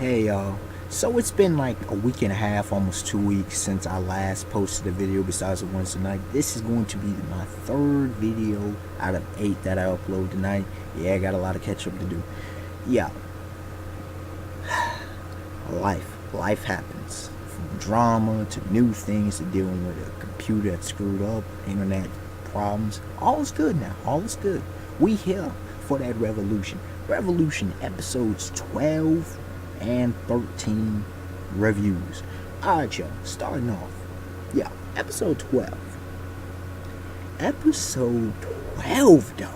Hey y'all. So it's been like a week and a half, almost 2 weeks since I last posted a video besides the ones tonight. This is going to be my third video out of 8 that I upload tonight. Yeah, I got a lot of catch up to do. Yeah. Life happens. From drama to new things to dealing with a computer that's screwed up, internet problems. All is good now. All is good. We here for that revolution. Revolution episodes 12 and 13 reviews. Alright, y'all, starting off. Yeah, episode 12. Episode 12, though.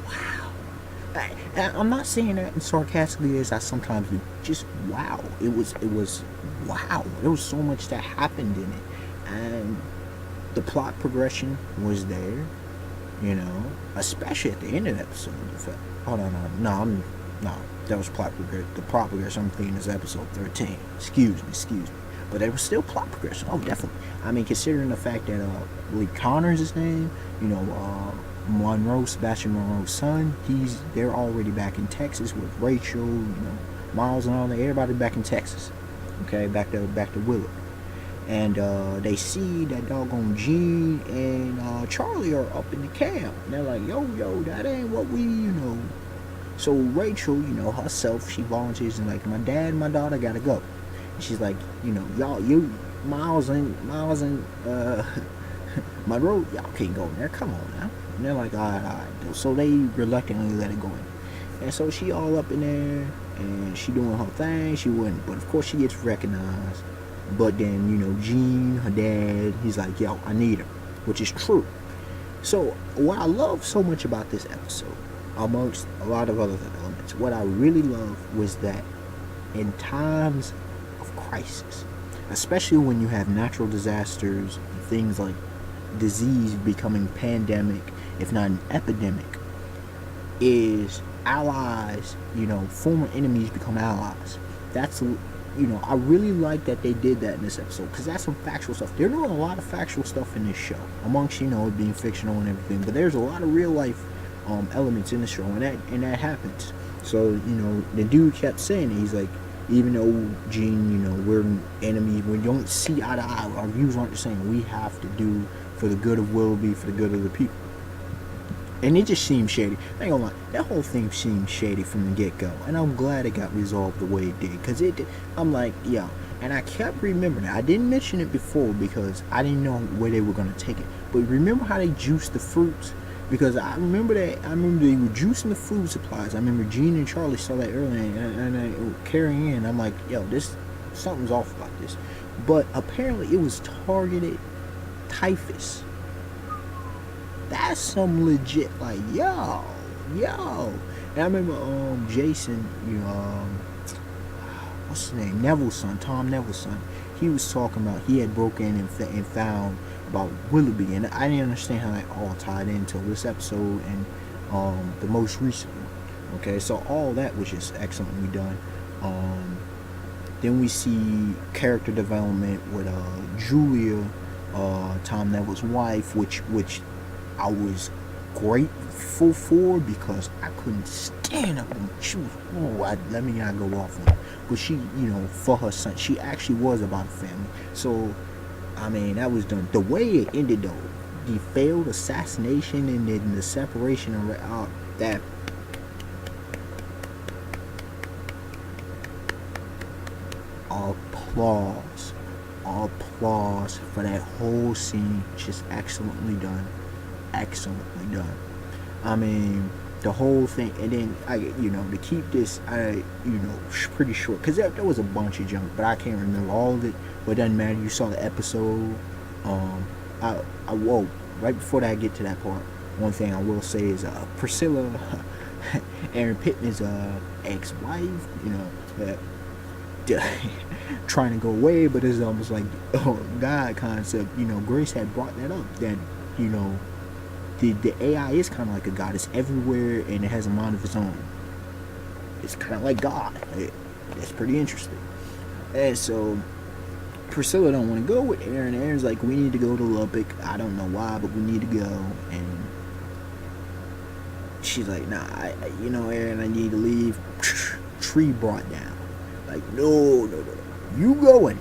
Wow. I'm not saying that as sarcastically as I sometimes do. Just wow. It was wow. There was so much that happened in it. And the plot progression was there, especially at the end of the episode. Hold on, no, that was plot progression. The plot progression I'm thinking is episode 13. Excuse me. But there was still plot progression. Oh, definitely. I mean, considering the fact that Lee Connor's his name, Sebastian Monroe's son, they're already back in Texas with Rachel, Miles and all that. Everybody back in Texas. Okay, back to Willard. And they see that doggone Gene and Charlie are up in the camp. And they're like, yo, that ain't what we. So Rachel, herself, she volunteers and like, my dad and my daughter gotta go. And she's like, Miles and Monroe, y'all can't go in there. Come on now. And they're like, all right. So they reluctantly let it go in. And so she all up in there and she doing her thing. She wouldn't, but of course she gets recognized. But then, Gene, her dad, he's like, yo, I need her, which is true. So what I love so much about this episode, amongst a lot of other elements, what I really love was that in times of crisis, especially when you have natural disasters, things like disease becoming pandemic, if not an epidemic, is allies, former enemies become allies. That's, I really like that they did that in this episode, because that's some factual stuff. They're doing a lot of factual stuff in this show, amongst, it being fictional and everything, but there's a lot of real life elements in the show, and that happens. So, the dude kept saying it. He's like, even though Gene, we're enemies, we don't see eye to eye, our views aren't the same, we have to do for the good of Willoughby, for the good of the people. And it just seemed shady. I ain't gonna lie, that whole thing seemed shady from the get-go, and I'm glad it got resolved the way it did, because it did. I'm like, yo, and I kept remembering it. I didn't mention it before because I didn't know where they were gonna take it, but remember how they juiced the fruits? Because I remember they were juicing the food supplies. I remember Gene and Charlie saw that earlier, and they were carrying in. I'm like, yo, something's off about this. But apparently it was targeted typhus. That's some legit, like, yo. And I remember Jason, what's his name? Neville's son, Tom Neville's son. He was talking about he had broken in and found about Willoughby, and I didn't understand how that all tied into this episode and the most recent one. Okay, so all that was just excellently done. Then we see character development with Julia, Tom Neville's wife, which I was grateful for, because I couldn't stand her. She was, let me not go off on her. But she, for her son, she actually was about a family. So, I mean, that was done. The way it ended, though, the failed assassination and then the separation of that. Applause for that whole scene. Just excellently done. I mean, the whole thing, and then to keep this, pretty short, because there was a bunch of junk, but I can't remember all of it. But it doesn't matter. You saw the episode. Right before that, I get to that part, one thing I will say is Priscilla, Aaron Pittman's ex-wife, trying to go away, but it's almost like God concept. Grace had brought that up, that the AI is kind of like a god. It's everywhere and it has a mind of its own. It's kind of like God. It's pretty interesting. And so Priscilla don't want to go with Aaron. Aaron's like, we need to go to Lubbock. I don't know why, but we need to go. And she's like, nah, Aaron, I need to leave. Tree brought down. No, no, no. You going.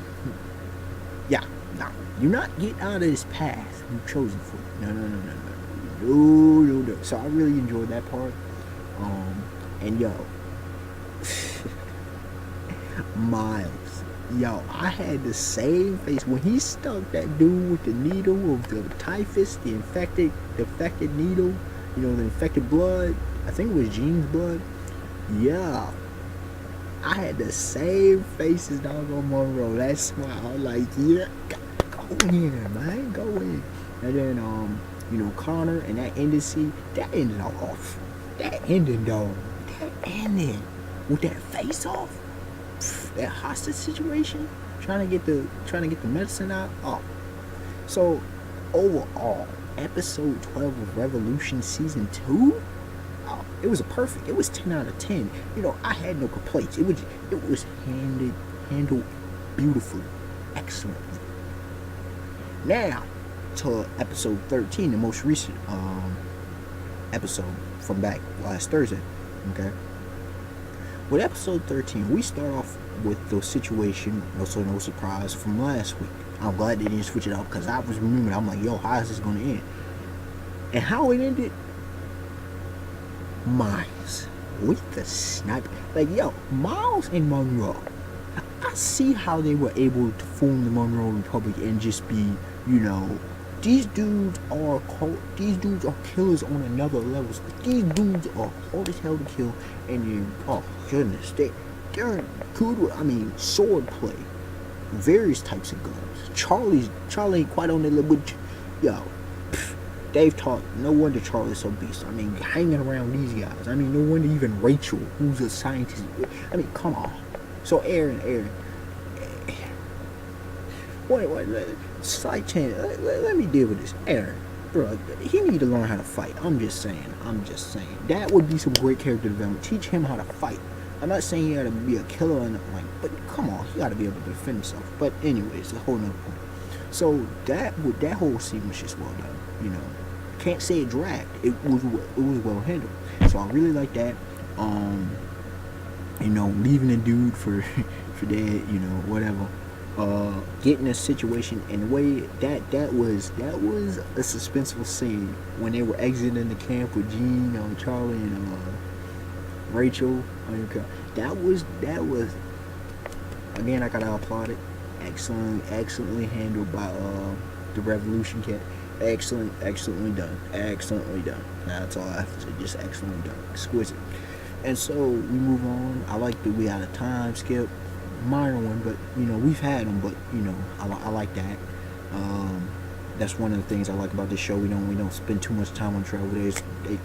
Yeah, no. You're not getting out of this path you've chosen for. No, no, no, no, no. No, no, no. So I really enjoyed that part. And yo, Miles. Yo, I had the same face when he stuck that dude with the needle of the typhus, the infected needle, the infected blood. I think it was Jean's blood. Yeah, I had the same face as Doggone Monroe. That smile, I was like, yeah, go in, man, go in. And then, Connor and that ended scene, that ended off. That ended, though. That ended with that face off. That hostage situation, trying to get the medicine out. Oh, so overall, episode 12 of Revolution season 2. Oh, it was perfect. It was 10 out of 10. I had no complaints. It was handled beautifully, excellently. Now to episode 13, the most recent episode from back last Thursday. Okay. With episode 13, we start off with the situation, also no surprise, from last week. I'm glad they didn't switch it up because I was remembering, I'm like, yo, how is this going to end? And how it ended, Miles with the sniper. Like, yo, Miles and Monroe. I see how they were able to form the Monroe Republic and just be, these dudes are killers on another level. These dudes are hard as hell to kill, and then, oh goodness, they're good with, sword play, various types of guns. Charlie ain't quite on that level, but yo, Dave taught. No wonder Charlie's so beast. Hanging around these guys. No wonder even Rachel, who's a scientist. Come on. So Aaron. Wait, slight change. Let me deal with this. Aaron, bro, he need to learn how to fight. I'm just saying. That would be some great character development. Teach him how to fight. I'm not saying he got to be a killer or nothing, but come on, he got to be able to defend himself. But anyways, a whole nother point. So that whole scene was just well done. Can't say it dragged. It was well handled. So I really like that. Leaving the dude for dead. Whatever. Getting a situation in a way that was a suspenseful scene when they were exiting the camp with Jean, Charlie, and Rachel. That was again, I gotta applaud it. Excellently handled by the Revolution Cat. Excellently done. That's all I have to say. Just excellently done. Exquisite. And so we move on. I like that we had a time skip. Minor one, but we've had them, but I like that. That's one of the things I like about this show. We don't spend too much time on travel. They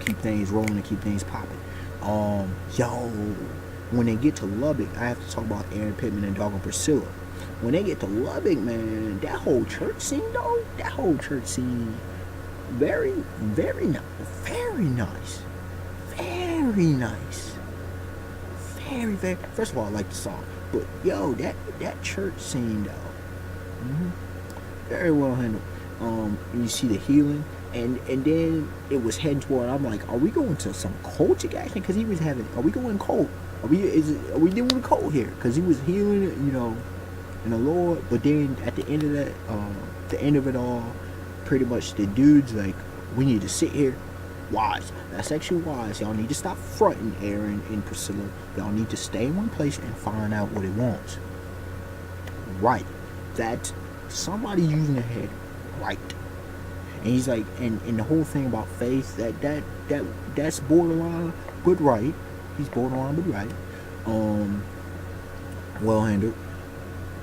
keep things rolling and keep things popping. When they get to Lubbock, I have to talk about Aaron Pittman and Doggone Priscilla. When they get to Lubbock, man, that whole church scene, very, very nice, very nice, very nice, very, very. First of all, I like the song. But yo, that church scene though, very well handled. You see the healing, and then it was heading toward. I'm like, are we going to some cultic action? Because he was having. Are we going cold? Are we doing the cold here? Because he was healing, in the Lord. But then at the end of that, the end of it all, pretty much the dude's like, we need to sit here. Wise. That's actually wise. Y'all need to stop fronting Aaron and Priscilla. Y'all need to stay in one place and find out what it wants. Right. That's somebody using their head. Right. And he's like, and the whole thing about faith, that's borderline but right. He's borderline but right. Well handled.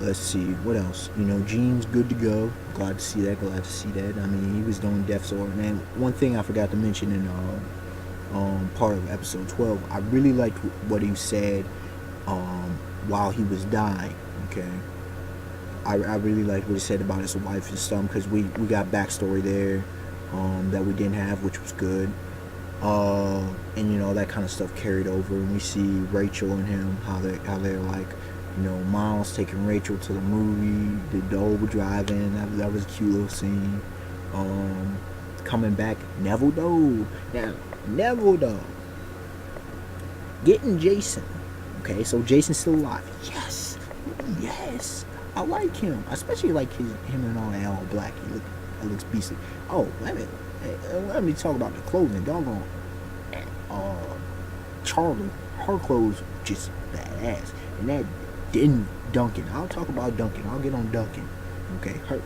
Let's see, what else? Gene's good to go. Glad to see that. He was doing death's order. And one thing I forgot to mention in part of episode 12, I really liked what he said while he was dying. Okay, I really liked what he said about his wife and stuff, because we got backstory there that we didn't have, which was good. And that kind of stuff carried over, and we see Rachel and him, how they're like. Miles taking Rachel to the movie, the Dover driving, that was a cute little scene. Coming back, Neville Dove. Getting Jason. Okay, so Jason's still alive. Yes. Yes, I like him. I especially like him and all that all black. He looks beastly. Oh, let me talk about the clothing. Doggone, uh, Charlie, her clothes just badass. And that didn't Duncan. I'll talk about Duncan. I'll get on Duncan. Okay, her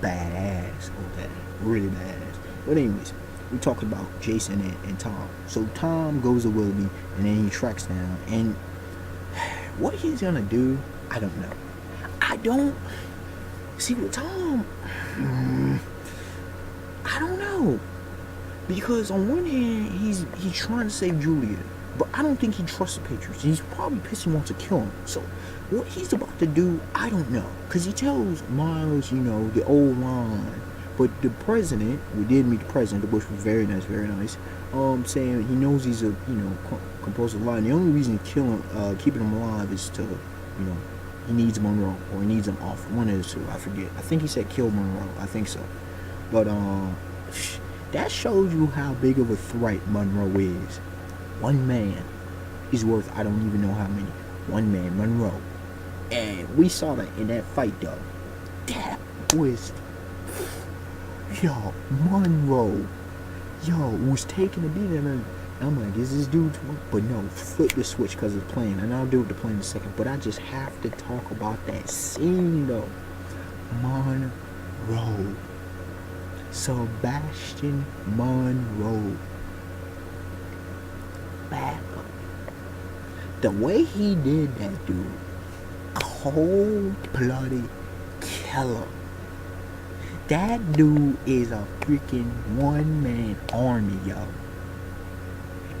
badass. Okay, really badass. But anyways, we talking about Jason and Tom. So Tom goes to Willoughby and then he tracks down. And what he's gonna do, I don't know. I don't see with Tom. I don't know. Because on one hand, he's trying to save Julia, but I don't think he trusts the Patriots. He's probably pissed and wants to kill him. So what he's about to do, I don't know. Because he tells Miles, the old line. But the president, we did meet the president, which was very nice, saying he knows he's a, compulsive lie. And the only reason keeping him alive is to, he needs Monroe, or he needs him off. One of the two, I forget. I think he said kill Monroe. I think so. But, that shows you how big of a threat Monroe is. One man is worth, I don't even know how many. One man, Monroe. And we saw that in that fight, though. That was... Monroe. Was taking a beat, and I'm like, is this dude... But no, flip the switch because it's playing. And I'll do it to play in a second. But I just have to talk about that scene, though. Monroe. Sebastian Monroe. Back up. The way he did that, dude. Cold-blooded killer. That dude is a freaking one-man army, yo.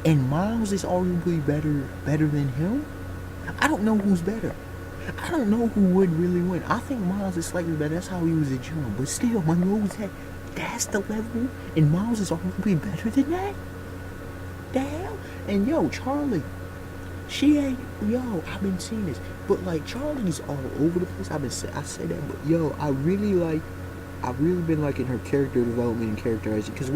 And Miles is arguably better than him. I don't know who's better. I don't know who would really win. I think Miles is slightly better. That's how he was at June. But still, Monroe's that's the level, and Miles is arguably better than that. The hell? And Charlie, she ain't. I've been seeing this, but like Charlie's all over the place. I say that, but I've really been liking her character development and characterizing, because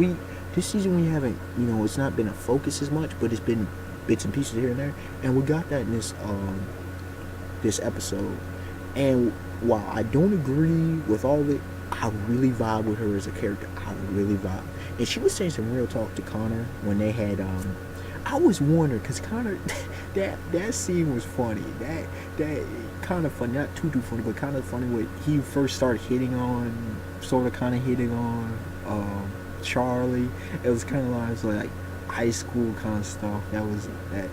this season we haven't, it's not been a focus as much, but it's been bits and pieces here and there, and we got that in this episode. And while I don't agree with all of it, I really vibe with her as a character. I really vibe. And she was saying some real talk to Connor when they had I was wondering, because Connor, that scene was funny. That kind of funny, not too funny, but kind of funny when he first started hitting on Charlie. It was kind of like high school kind of stuff. That was that.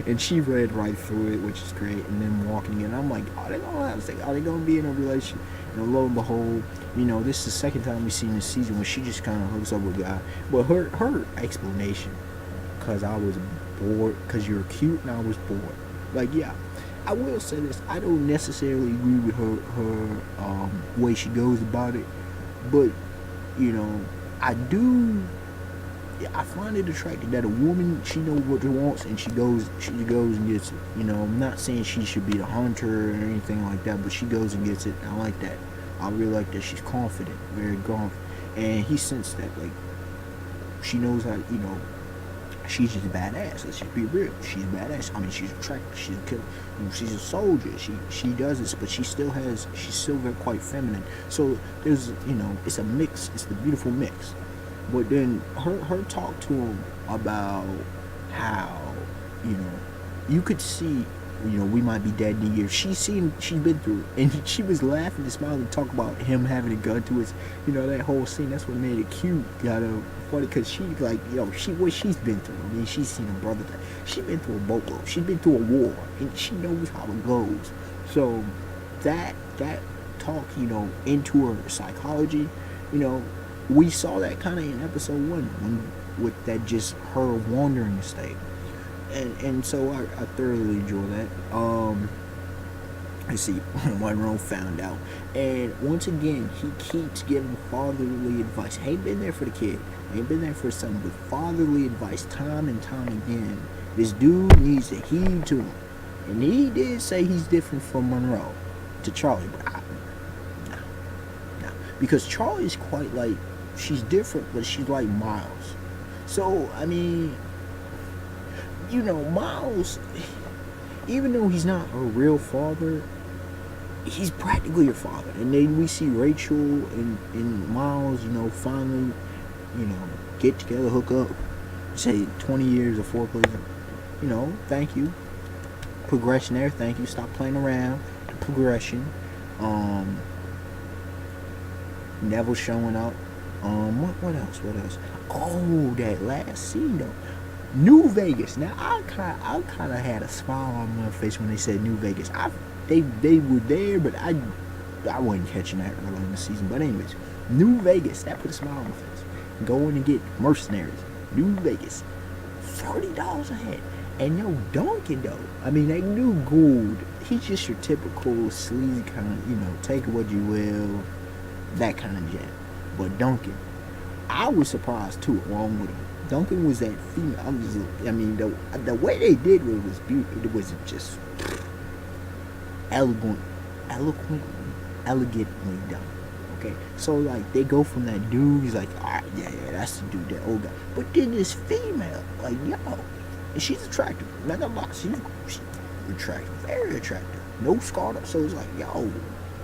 And she read right through it, which is great. And then walking in, I'm like, are they gonna be in a relationship? And lo and behold, this is the second time we've seen this season when she just kind of hooks up with a guy. But her explanation, because I was bored, because you're cute and I was bored. Like, I will say this, I don't necessarily agree with her way she goes about it, but I find it attractive that a woman, she knows what she wants and she goes and gets it. I'm not saying she should be the hunter or anything like that, but she goes and gets it. I like that. I really like that she's confident, very confident, and he sensed that, like, she knows how, she's just badass. Let's just be real. She's badass. I mean, she's attractive. She's a killer. She's a soldier. She does this, but she's still very quite feminine. So there's, it's a mix. It's the beautiful mix. But then her talk to him about how, you could see, we might be dead in a year. She's been through it. And she was laughing and smiling and talk about him having a gun to his, that whole scene. That's what made it cute. Funny, because she's like, what she's been through. I mean, she's seen her brother die. She's been through a boatload. She's been through a war. And she knows how it goes. So that talk, into her psychology, we saw that kind of in episode 1 with that just her wandering state, and so I thoroughly enjoy that. Let's see, Monroe found out, and once again he keeps giving fatherly advice. Ain't been there for the kid, ain't been there for his son, but fatherly advice time and time again. This dude needs to heed to him, and he did say he's different from Monroe to Charlie, but no, because Charlie's quite like. She's different, but she's like Miles. So, I mean, Miles, even though he's not a real father, he's practically your father. And then we see Rachel and Miles, finally, get together, hook up. Say 20 years of foreplay. Thank you. Progression there, thank you. Stop playing around. Progression. Neville showing up. What else? Oh, that last scene though. New Vegas. Now I kind of had a smile on my face when they said New Vegas. They were there, but I wasn't catching that early in the season. But anyways, New Vegas. That put a smile on my face. Going to get mercenaries. New Vegas. $30 a head. And Duncan though. I mean, that new Gould. He's just your typical sleazy kind of, take what you will, that kind of gent. But Duncan, I was surprised too, along with him. Duncan was that female. The way they did it was beautiful. It was just elegantly done. Okay, so like they go from that dude, he's like, all right, yeah, that's the dude, that old guy. But then this female, like, and she's attractive. Not gonna lie, she's attractive, very attractive. No scarred up. So it's like,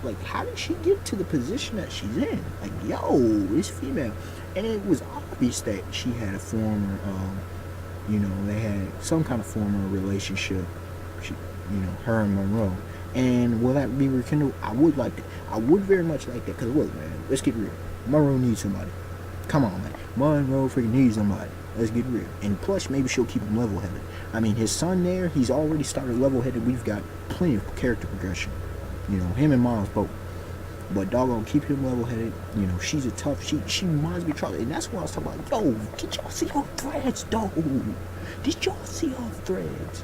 like, how did she get to the position that she's in? Like, this female. And it was obvious that she had a former, they had some kind of former relationship. She, her and Monroe. And will that be rekindled? I would like that. I would very much like that. Because look, man, let's get real. Monroe needs somebody. Come on, man. Monroe freaking needs somebody. Let's get real. And plus, maybe she'll keep him level-headed. I mean, his son there, he's already started level-headed. We've got plenty of character progression. Him and Miles both. But doggone, keep him level-headed. She's a tough. She reminds me of Charlie. And that's what I was talking about. Did y'all see her threads, dog? Did y'all see her threads?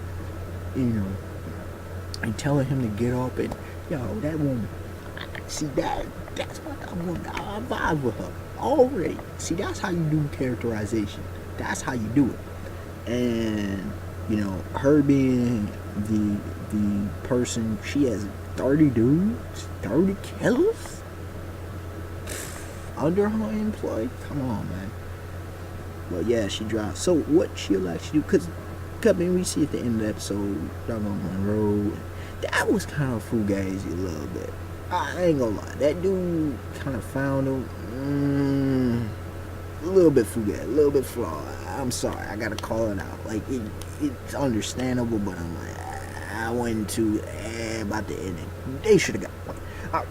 And telling him to get up and, that woman. See, that's what I want. I vibe with her already. See, that's how you do characterization. That's how you do it. And, her being the person, she has 30 dudes, 30 killers under her employ. Come on, man. Well, yeah, she drives. So what she'll actually do, because we see at the end of the episode, doggone Monroe, that was kind of fugazi a little bit. I ain't gonna lie, that dude kind of found him a little bit fugazi, a little bit flawed. I'm sorry, I gotta call it out. Like, it's understandable, but I'm like, I went to about the ending. They should have got one.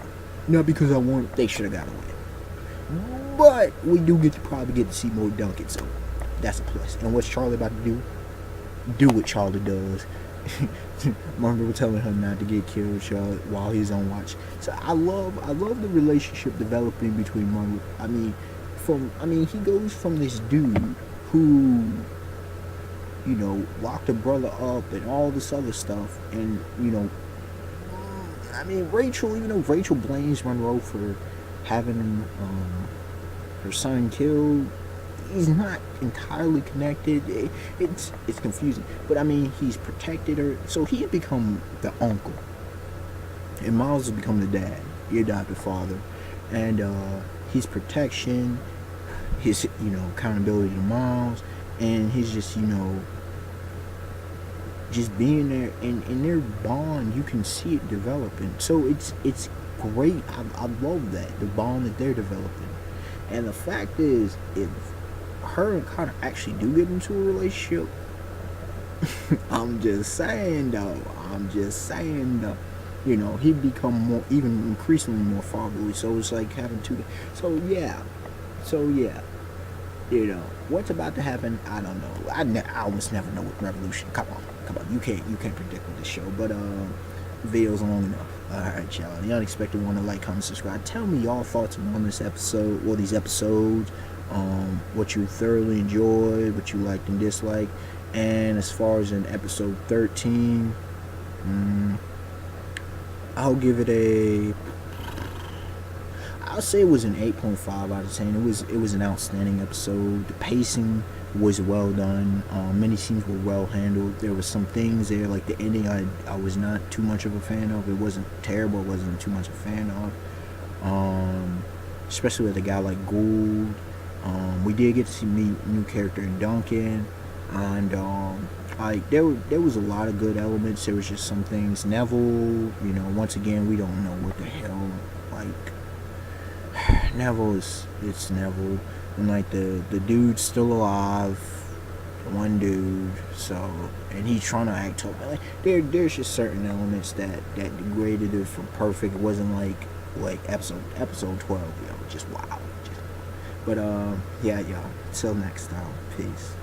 Not because I want, they should have got a win. But we do probably get to see more Duncan, so that's a plus. And what's Charlie about to do? Do what Charlie does. Monroe telling her not to get killed, Charlotte, while he's on watch. So I love the relationship developing between Monroe. He goes from this dude who, locked a brother up and all this other stuff, and Rachel, even though Rachel blames Monroe for having her son killed, he's not entirely connected. It's confusing, but he's protected her, so he had become the uncle, and Miles has become the dad, the adopted father, and his protection, his accountability to Miles, and his just being there, and in their bond you can see it developing. So it's great. I love that, the bond that they're developing. And the fact is, if her and Connor actually do get into a relationship, I'm just saying though, he'd become even increasingly more fatherly. So it's like having two. So yeah, what's about to happen, I don't know. I almost never know with Revolution. Come on, you can't predict with this show. But video's long enough. Alright, y'all, the unexpected one, to like, comment, subscribe. Tell me y'all thoughts on this episode, or these episodes, what you thoroughly enjoyed, what you liked and disliked. And as far as in episode 13, I'll give it I'll say it was an 8.5 out of 10. It was an outstanding episode. The pacing was well done. Many scenes were well handled. There was some things there, like the ending, I was not too much of a fan of. It wasn't terrible. I wasn't too much a fan of. Especially with a guy like Gould. We did get to meet new character in Duncan, and Like there was a lot of good elements. There was just some things. Neville, once again we don't know what the hell. Like Neville is it's Neville, and like the dude's still alive. One dude, so and he's trying to act tough. Like there's just certain elements that degraded it from perfect. It wasn't like episode 12, just wow. But yeah, y'all. Till next time, peace.